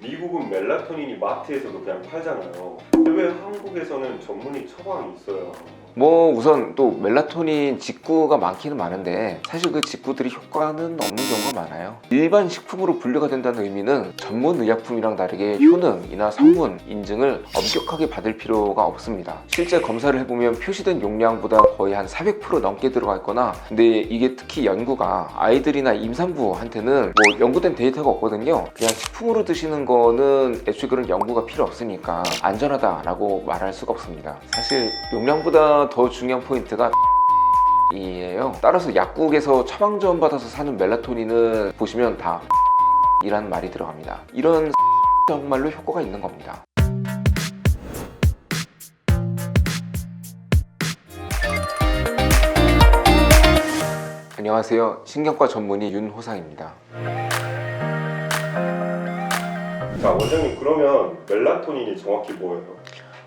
미국은 멜라토닌이 마트에서도 그냥 팔잖아요. 근데 왜 한국에서는 전문의 처방이 있어요? 뭐 우선 또 멜라토닌 직구가 많기는 많은데 사실 그 직구들이 효과는 없는 경우가 많아요. 일반 식품으로 분류가 된다는 의미는 전문 의약품이랑 다르게 효능이나 성분 인증을 엄격하게 받을 필요가 없습니다. 실제 검사를 해보면 표시된 용량보다 거의 한 400% 넘게 들어가 있거나, 근데 이게 특히 연구가 아이들이나 임산부한테는 뭐 연구된 데이터가 없거든요. 그냥 식품으로 드시는 거는 애초에 그런 연구가 필요 없으니까 안전하다라고 말할 수가 없습니다. 사실 용량보다 더 중요한 포인트가 이에요. 따라서 약국에서 처방 지원 받아서 사는 멜라토닌은 보시면 다 이라는 말이 들어갑니다. 이런 정말로 효과가 있는 겁니다. 안녕하세요. 신경과 전문의 윤호상입니다. 자, 원장님, 그러면 멜라토닌이 정확히 뭐예요?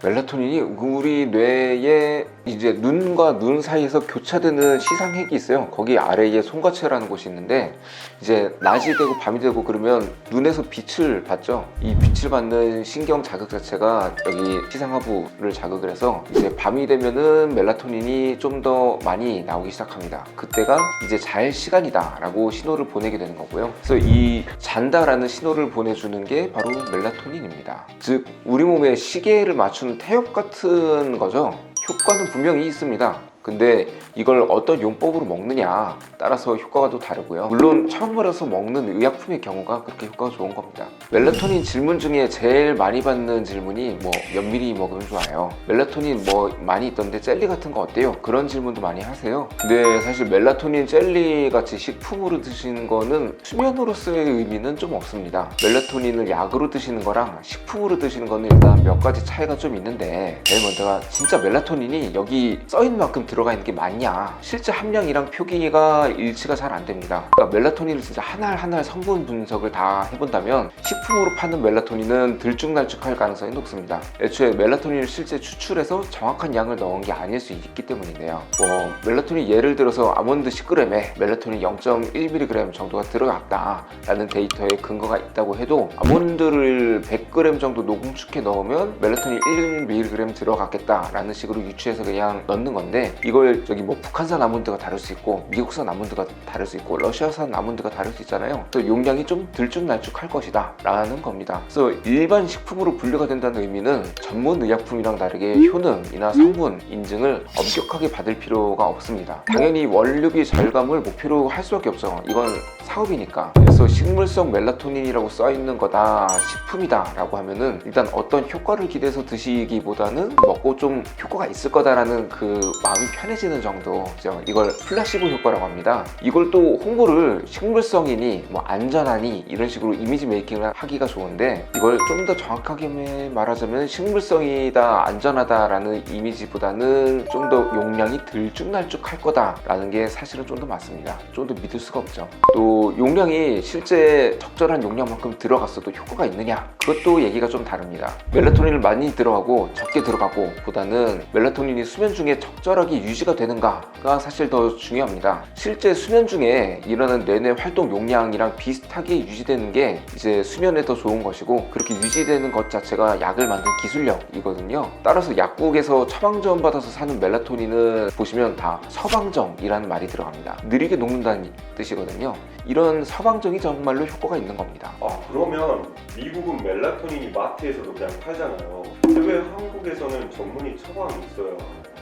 멜라토닌이 우리 뇌에 이제 눈과 눈 사이에서 교차되는 시상핵이 있어요. 거기 아래에 송과체라는 곳이 있는데, 이제 낮이 되고 밤이 되고 그러면 눈에서 빛을 받죠. 이 빛을 받는 신경 자극 자체가 여기 시상하부를 자극을 해서 이제 밤이 되면은 멜라토닌이 좀 더 많이 나오기 시작합니다. 그때가 이제 잘 시간이다 라고 신호를 보내게 되는 거고요. 그래서 이 잔다라는 신호를 보내주는 게 바로 멜라토닌입니다. 즉 우리 몸에 시계를 맞추는 태엽 같은 거죠. 효과는 분명히 있습니다. 근데 이걸 어떤 용법으로 먹느냐 따라서 효과가 또 다르고요. 물론 처음 걸어서 먹는 의약품의 경우가 그렇게 효과가 좋은 겁니다. 멜라토닌 질문 중에 제일 많이 받는 질문이 뭐 몇 미리 먹으면 좋아요, 멜라토닌 뭐 많이 있던데 젤리 같은 거 어때요? 그런 질문도 많이 하세요. 근데 사실 멜라토닌 젤리 같이 식품으로 드시는 거는 수면으로서의 의미는 좀 없습니다. 멜라토닌을 약으로 드시는 거랑 식품으로 드시는 거는 일단 몇 가지 차이가 좀 있는데, 제일 먼저가 진짜 멜라토닌이 여기 써있는 만큼 들어가 있는 게 맞냐, 실제 함량이랑 표기가 일치가 잘 안 됩니다. 그러니까 멜라토닌을 진짜 한 알 한 알 성분 분석을 다 해본다면 식품으로 파는 멜라토닌은 들쭉날쭉할 가능성이 높습니다. 애초에 멜라토닌을 실제 추출해서 정확한 양을 넣은 게 아닐 수 있기 때문인데요. 뭐 멜라토닌 예를 들어서 아몬드 10g에 멜라토닌 0.1mg 정도가 들어갔다 라는 데이터에 근거가 있다고 해도, 아몬드를 100g 정도 녹음축해 넣으면 멜라토닌 1mg 들어갔겠다 라는 식으로 유추해서 그냥 넣는 건데, 이걸 저기 뭐 북한산 아몬드가 다를 수 있고 미국산 아몬드가 다를 수 있고 러시아산 아몬드가 다를 수 있잖아요. 그래서 용량이 좀 들쭉날쭉할 것이다 라는 겁니다. 그래서 일반 식품으로 분류가 된다는 의미는 전문 의약품이랑 다르게 효능이나 성분 인증을 엄격하게 받을 필요가 없습니다. 당연히 원료비 절감을 목표로 할 수밖에 없죠. 이건 사업이니까. 그래서 식물성 멜라토닌이라고 써있는 거다, 식품이다 라고 하면은 일단 어떤 효과를 기대해서 드시기보다는 먹고 좀 효과가 있을 거다라는 그 마음이 편해지는 정도죠. 이걸 플라시보 효과라고 합니다. 이걸 또 홍보를 식물성이니 뭐 안전하니 이런 식으로 이미지 메이킹을 하기가 좋은데, 이걸 좀 더 정확하게 말하자면 식물성이다, 안전하다라는 이미지보다는 좀 더 용량이 들쭉날쭉할 거다라는 게 사실은 좀 더 맞습니다. 좀 더 믿을 수가 없죠. 또 용량이 실제 적절한 용량만큼 들어갔어도 효과가 있느냐, 그것도 얘기가 좀 다릅니다. 멜라토닌을 많이 들어가고 적게 들어가고 보다는 멜라토닌이 수면 중에 적절하게 유지가 되는가가 사실 더 중요합니다. 실제 수면 중에 일어나는 뇌내 활동 용량이랑 비슷하게 유지되는 게 이제 수면에 더 좋은 것이고, 그렇게 유지되는 것 자체가 약을 만든 기술력이거든요. 따라서 약국에서 처방 지원 받아서 사는 멜라토닌은 보시면 다 서방정이라는 말이 들어갑니다. 느리게 녹는다는 뜻이거든요. 이런 서방정이 정말로 효과가 있는 겁니다. 그러면 미국은 멜라토닌이 마트에서도 그냥 팔잖아요. 근데 왜 한국에서는 전문의 처방이 있어요?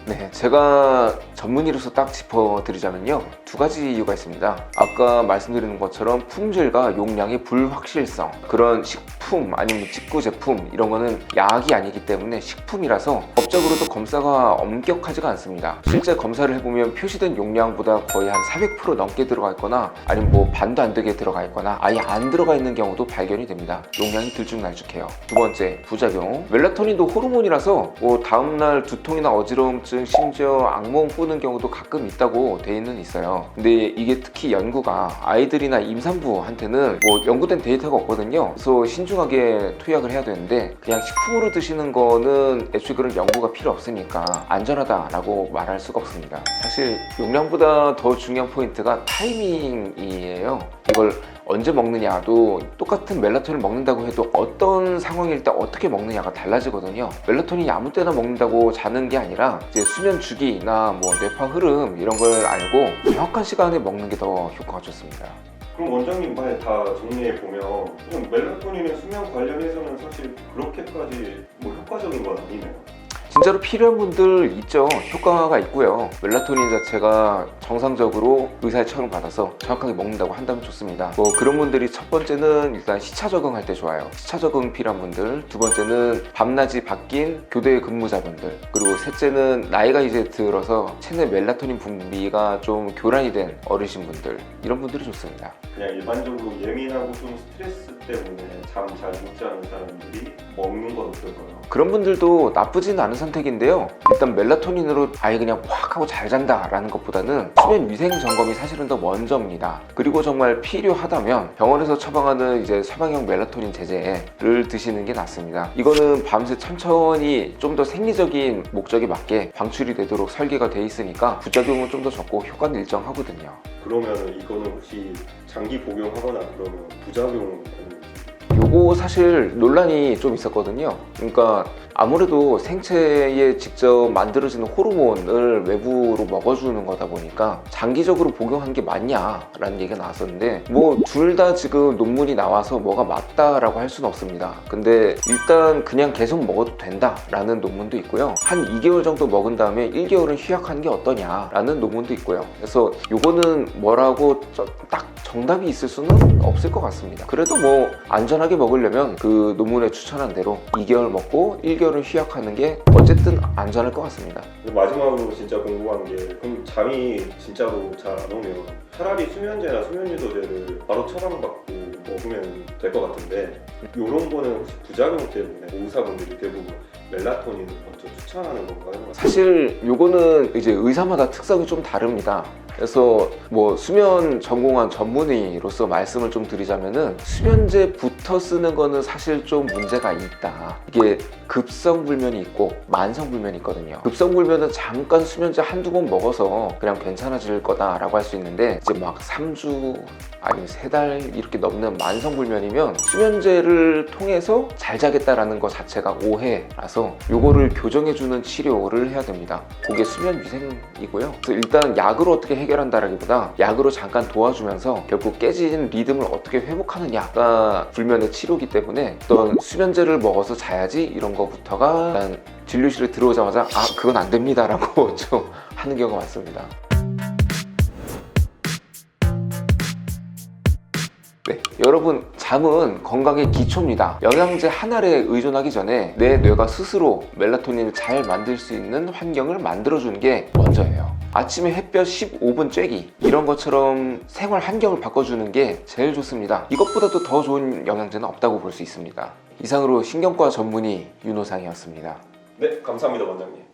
네, 제가 전문의로서 딱 짚어드리자면요, 두 가지 이유가 있습니다. 아까 말씀드리는 것처럼 품질과 용량의 불확실성, 그런 식품 아니면 직구 제품 이런 거는 약이 아니기 때문에 식품이라서 법적으로도 검사가 엄격하지가 않습니다. 실제 검사를 해보면 표시된 용량보다 거의 한 400% 넘게 들어가 있거나, 아니면 뭐 반도 안 되게 들어가 있거나 아예 안 들어가 있는 경우도 발견이 됩니다. 용량이 들쭉날쭉해요. 두 번째, 부작용. 멜라토닌도 호르몬이라서 뭐 다음날 두통이나 어지러움증, 심지어 악몽 꾸는 경우도 가끔 있다고 돼있는 있어요. 근데 이게 특히 연구가 아이들이나 임산부한테는 뭐 연구된 데이터가 없거든요. 그래서 신중하게 투약을 해야 되는데, 그냥 식품으로 드시는 거는 애초에 그런 연구가 필요 없으니까 안전하다라고 말할 수가 없습니다. 사실 용량보다 더 중요한 포인트가 타이밍이에요. 이걸 언제 먹느냐도 똑같은 멜라토닌을 먹는다고 해도 어떤 상황일 때 어떻게 먹느냐가 달라지거든요. 멜라토닌이 아무 때나 먹는다고 자는 게 아니라 이제 수면 주기나 뭐 뇌파 흐름 이런 걸 알고 정확한 시간에 먹는 게 더 효과가 좋습니다. 그럼 원장님 말 다 정리해 보면 그냥 멜라토닌은 수면 관련해서는 사실 그렇게까지 뭐 효과적인 건 아니네요. 진짜로 필요한 분들 있죠. 효과가 있고요. 멜라토닌 자체가 정상적으로 의사의 처를 받아서 정확하게 먹는다고 한다면 좋습니다. 뭐 그런 분들이 첫 번째는 일단 시차 적응할 때 좋아요. 시차 적응 필요한 분들, 두 번째는 밤낮이 바뀐 교대 근무자분들, 그리고 셋째는 나이가 이제 들어서 체내 멜라토닌 분비가 좀 교란이 된 어르신분들, 이런 분들이 좋습니다. 그냥 일반적으로 예민하고 좀 스트레스 때문에 잠 잘 못 자는 사람들이 먹는 건 어떨까요? 그런 분들도 나쁘진 않은 선택인데요. 일단 멜라토닌으로 아예 그냥 확 하고 잘 잔다 라는 것보다는 수면 위생 점검이 사실은 더 먼저입니다. 그리고 정말 필요하다면 병원에서 처방하는 이제 처방형 멜라토닌 제제를 드시는 게 낫습니다. 이거는 밤새 천천히 좀 더 생리적인 목적에 맞게 방출이 되도록 설계가 돼 있으니까 부작용은 좀 더 적고 효과는 일정하거든요. 그러면 이거는 혹시 장기 복용하거나 그러면 부작용 요거 사실 논란이 좀 있었거든요. 그러니까 아무래도 생체에 직접 만들어지는 호르몬을 외부로 먹어주는 거다 보니까 장기적으로 복용한 게 맞냐라는 얘기가 나왔었는데 뭐 둘 다 지금 논문이 나와서 뭐가 맞다라고 할 수는 없습니다. 근데 일단 그냥 계속 먹어도 된다라는 논문도 있고요. 한 2개월 정도 먹은 다음에 1개월은 휴약하는 게 어떠냐라는 논문도 있고요. 그래서 요거는 뭐라고 딱 정답이 있을 수는 없을 것 같습니다. 그래도 뭐 안전하게 먹으려면 그 논문에 추천한 대로 2개월 먹고 1개월은 휴약하는 게 어쨌든 안전할 것 같습니다. 마지막으로 진짜 궁금한 게 그럼 잠이 진짜로 잘 안 오면 차라리 수면제나 수면유도제를 바로 처방받고 먹으면 될 것 같은데 이런 거는 혹시 부작용 때문에 의사분들이 대부분 멜라토닌을 먼저 추천하는 건가요? 사실 요거는 이제 의사마다 특성이 좀 다릅니다. 그래서 뭐 수면 전공한 전문의로서 말씀을 좀 드리자면은 수면제부터 쓰는 거는 사실 좀 문제가 있다. 이게 급성불면이 있고 만성불면이 있거든요. 급성불면은 잠깐 수면제 한두 번 먹어서 그냥 괜찮아질 거다라고 할 수 있는데 이제 막 3주 아니면 3달 이렇게 넘는 만성불면이면 수면제를 통해서 잘 자겠다라는 것 자체가 오해라서 요거를 교정해주는 치료를 해야 됩니다. 그게 수면 위생이고요. 그래서 일단 약으로 어떻게 해결한다라기보다 약으로 잠깐 도와주면서 결국 깨진 리듬을 어떻게 회복하느냐가 불면의 치료이기 때문에 어떤 수면제를 먹어서 자야지 이런 거부터가 일단 진료실에 들어오자마자 아 그건 안 됩니다 라고 좀 하는 경우가 많습니다. 네, 여러분 잠은 건강의 기초입니다. 영양제 하나에 의존하기 전에 내 뇌가 스스로 멜라토닌을 잘 만들 수 있는 환경을 만들어주는 게 먼저예요. 아침에 햇볕 15분 쬐기 이런 것처럼 생활 환경을 바꿔주는 게 제일 좋습니다. 이것보다도 더 좋은 영양제는 없다고 볼 수 있습니다. 이상으로 신경과 전문의 윤호상이었습니다. 네, 감사합니다 원장님.